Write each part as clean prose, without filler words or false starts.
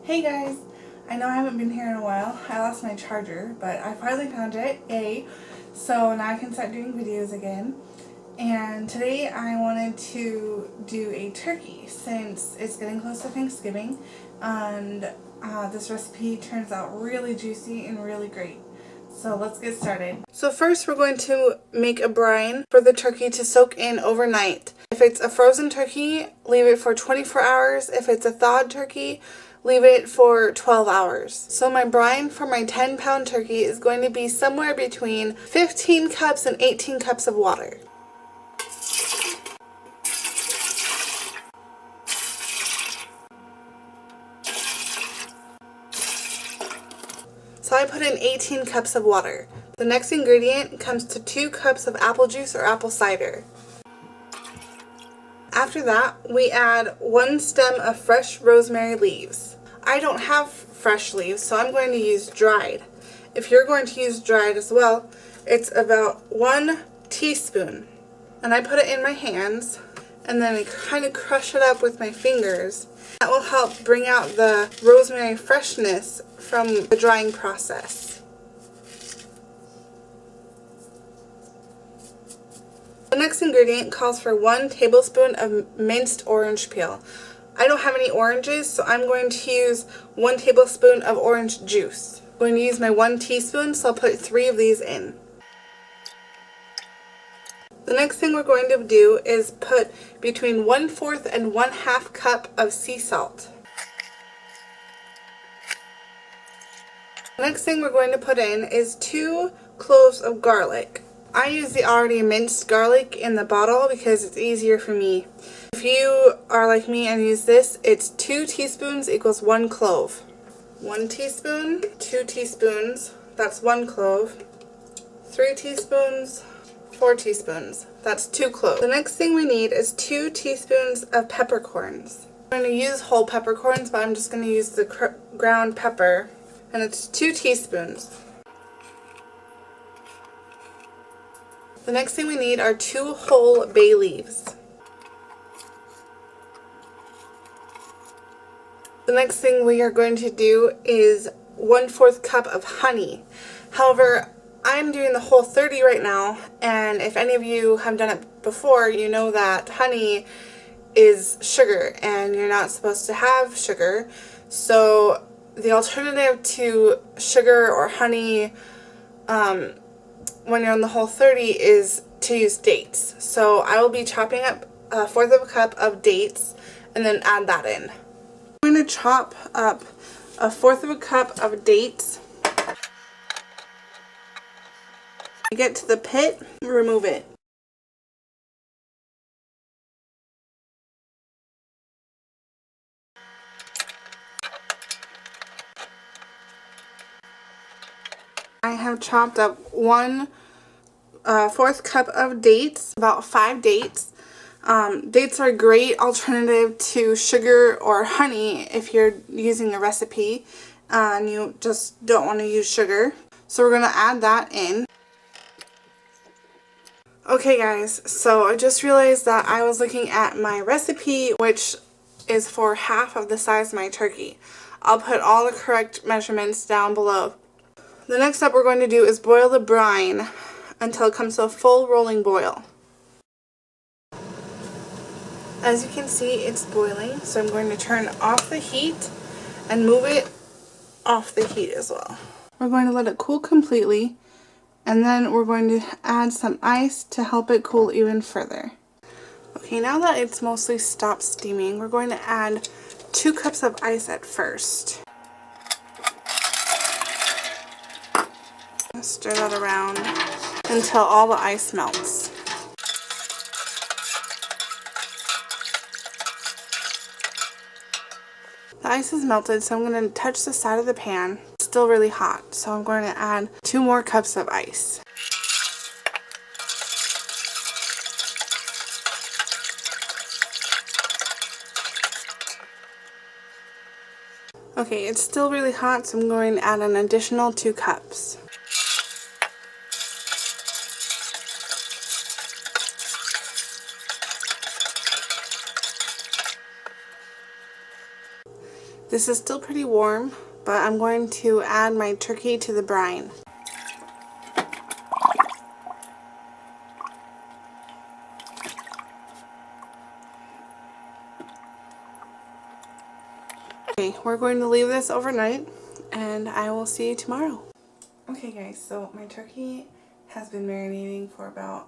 Hey guys! I know I haven't been here in a while. I lost my charger, but I finally found it, yay! So now I can start doing videos again. And today I wanted to do a turkey since it's getting close to Thanksgiving, and this recipe turns out really juicy and really great. So let's get started. So first we're going to make a brine for the turkey to soak in overnight. If it's a frozen turkey, leave it for 24 hours. If it's a thawed turkey, leave it for 12 hours. So my brine for my 10-pound turkey is going to be somewhere between 15 cups and 18 cups of water. So I put in 18 cups of water. The next ingredient comes to 2 cups of apple juice or apple cider. After that, we add 1 stem of fresh rosemary leaves. I don't have fresh leaves, so I'm going to use dried. If you're going to use dried as well, it's about 1 teaspoon. And I put it in my hands, and then I kind of crush it up with my fingers. That will help bring out the rosemary freshness from the drying process. The next ingredient calls for 1 tablespoon of minced orange peel. I don't have any oranges, so I'm going to use 1 tablespoon of orange juice. I'm going to use my 1 teaspoon, so I'll put 3 of these in. The next thing we're going to do is put between 1/4 and 1/2 cup of sea salt. The next thing we're going to put in is 2 cloves of garlic. I use the already minced garlic in the bottle because it's easier for me. If you are like me and use this, it's 2 teaspoons equals 1 clove. 1 teaspoon, 2 teaspoons, that's 1 clove, 3 teaspoons, 4 teaspoons, that's 2 cloves. The next thing we need is 2 teaspoons of peppercorns. I'm going to use whole peppercorns, but I'm just going to use the ground pepper, and it's 2 teaspoons. The next thing we need are 2 whole bay leaves. The next thing we are going to do is 1/4 cup of honey. However, I'm doing the Whole30 right now, and if any of you have done it before, you know that honey is sugar and you're not supposed to have sugar. So the alternative to sugar or honey when you're on the Whole30 is to use dates. So I will be chopping up 1/4 of a cup of dates and then add that in. I'm going to chop up 1/4 of a cup of dates. Get to the pit, remove it. I have chopped up 1/4 cup of dates, about 5 dates. Dates are a great alternative to sugar or honey if you're using a recipe and you just don't want to use sugar. So we're going to add that in. Okay guys, so I just realized that I was looking at my recipe, which is for half of the size of my turkey. I'll put all the correct measurements down below. The next step we're going to do is boil the brine until it comes to a full rolling boil. As you can see, it's boiling, so I'm going to turn off the heat and move it off the heat as well. We're going to let it cool completely, and then we're going to add some ice to help it cool even further. Okay, now that it's mostly stopped steaming, we're going to add 2 cups of ice at first. Stir that around until all the ice melts. The ice is melted, so I'm going to touch the side of the pan. It's still really hot, so I'm going to add 2 more cups of ice. Okay, it's still really hot, so I'm going to add an additional 2 cups. This is still pretty warm, but I'm going to add my turkey to the brine. Okay, we're going to leave this overnight, and I will see you tomorrow. Okay guys, so my turkey has been marinating for about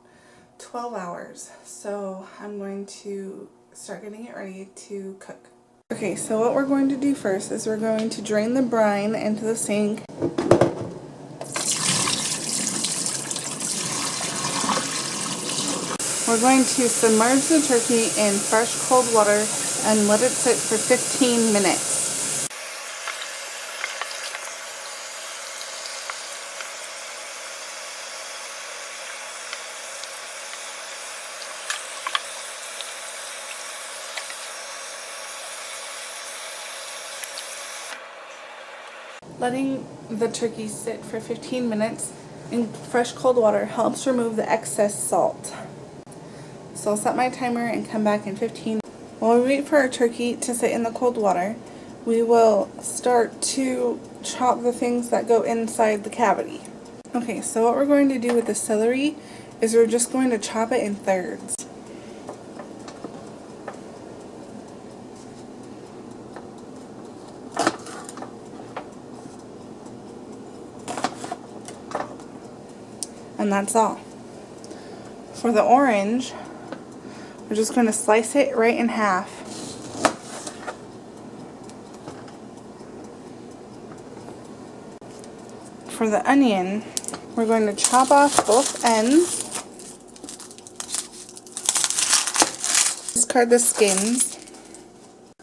12 hours, so I'm going to start getting it ready to cook. Okay, so what we're going to do first is we're going to drain the brine into the sink. We're going to submerge the turkey in fresh cold water and let it sit for 15 minutes. Letting the turkey sit for 15 minutes in fresh cold water helps remove the excess salt. So I'll set my timer and come back in 15. While we wait for our turkey to sit in the cold water, we will start to chop the things that go inside the cavity. Okay, so what we're going to do with the celery is we're just going to chop it in thirds. And that's all. For the orange, we're just going to slice it right in half. For the onion, we're going to chop off both ends. Discard the skins.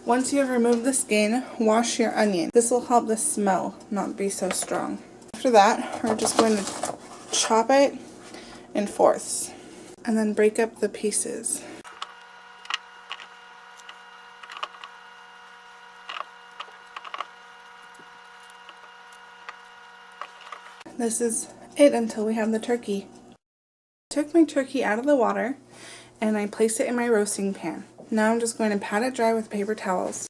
Once you have removed the skin, wash your onion. This will help the smell not be so strong. After that, we're just going to chop it in fourths and then break up the pieces. This is it until we have the turkey. I took my turkey out of the water and I placed it in my roasting pan. Now I'm just going to pat it dry with paper towels.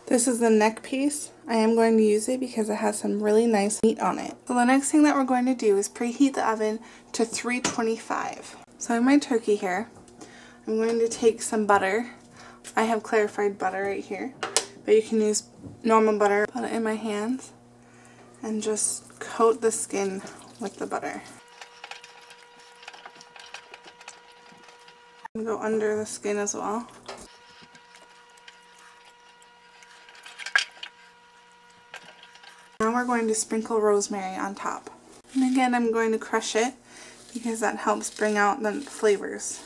This is the neck piece. I am going to use it because it has some really nice meat on it. So the next thing that we're going to do is preheat the oven to 325. So I have my turkey here. I'm going to take some butter. I have clarified butter right here, but you can use normal butter. Put it in my hands and just coat the skin with the butter. And go under the skin as well. Now we're going to sprinkle rosemary on top. And again, I'm going to crush it because that helps bring out the flavors.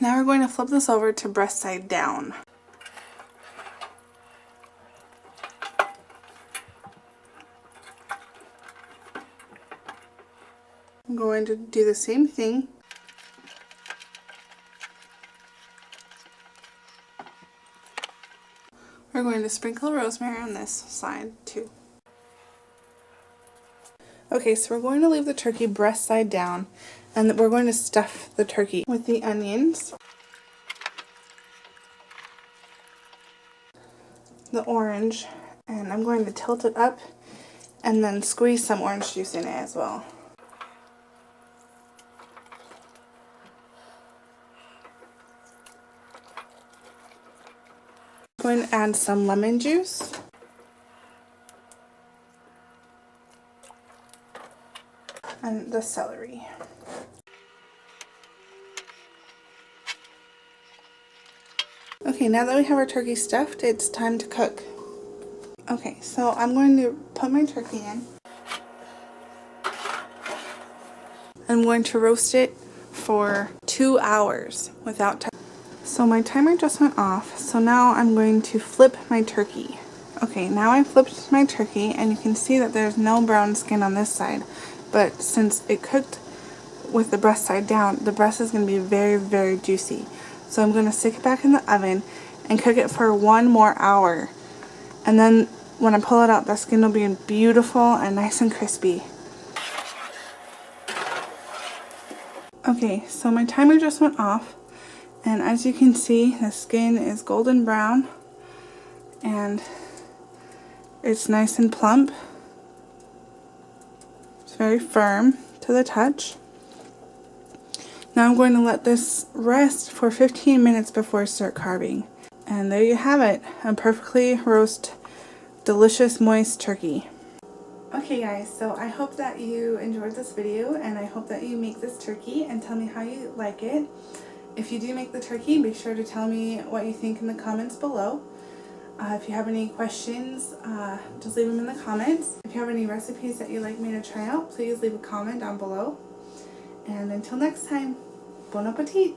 Now we're going to flip this over to breast side down. I'm going to do the same thing. We're going to sprinkle rosemary on this side too. Okay, so we're going to leave the turkey breast side down, and we're going to stuff the turkey with the onions, the orange, and I'm going to tilt it up and then squeeze some orange juice in it as well. I'm going to add some lemon juice. And the celery. Okay, now that we have our turkey stuffed, it's time to cook. Okay, so I'm going to put my turkey in. I'm going to roast it for 2 hours without touching. So my timer just went off, so now I'm going to flip my turkey Okay, now I flipped my turkey and you can see that there's no brown skin on this side. But since it cooked with the breast side down, the breast is going to be very, very juicy. So I'm going to stick it back in the oven and cook it for 1 more hour. And then when I pull it out, the skin will be beautiful and nice and crispy. Okay, so my timer just went off. And as you can see, the skin is golden brown. And it's nice and plump. It's very firm to the touch. Now I'm going to let this rest for 15 minutes before I start carving. And there you have it, a perfectly roast, delicious, moist turkey. Okay guys, so I hope that you enjoyed this video and I hope that you make this turkey and tell me how you like it. If you do make the turkey, be sure to tell me what you think in the comments below. If you have any questions, just leave them in the comments. If you have any recipes that you'd like me to try out, please leave a comment down below. And until next time, bon appetit!